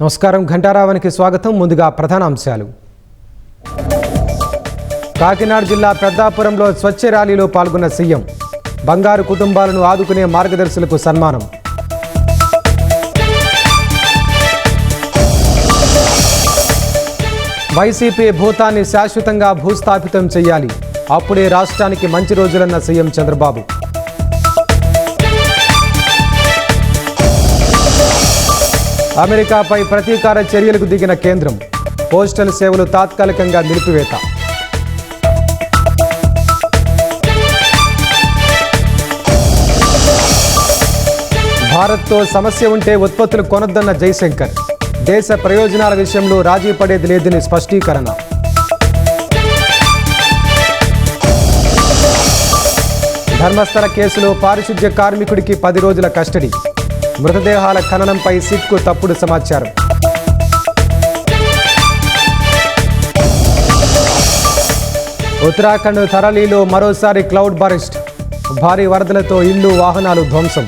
నమస్కారం ఘంటారావానికి స్వాగతం. ముందుగా ప్రధాన అంశాలు. కాకినాడ జిల్లా పెద్దాపురంలో స్వచ్ఛ ర్యాలీలో పాల్గొన్న సీఎం. బంగారు కుటుంబాలను ఆదుకునే మార్గదర్శులకు సన్మానం. వైసీపీ భూతాన్ని శాశ్వతంగా భూస్థాపితం చేయాలి, అప్పుడే రాష్ట్రానికి మంచి రోజులన్న సీఎం చంద్రబాబు. అమెరికాపై ప్రతీకార చర్యలకు దిగిన కేంద్రం. పోస్టల్ సేవలు తాత్కాలికంగా నిలిపివేత. భారత్తో సమస్య ఉంటే ఉత్పత్తులు కొనొద్దన్న జైశంకర్. దేశ ప్రయోజనాల విషయంలో రాజీ పడేది లేదని స్పష్టీకరణ. ధర్మస్థల కేసులో పారిశుద్ధ్య కార్మికుడికి 10 రోజుల కస్టడీ. మృతదేహాల ఖననంపై సిట్కు తప్పుడు సమాచారం. ఉత్తరాఖండ్ థరలీలో మరోసారి క్లౌడ్ బరస్ట్. భారీ వరదలతో ఇళ్లు వాహనాలు ధ్వంసం.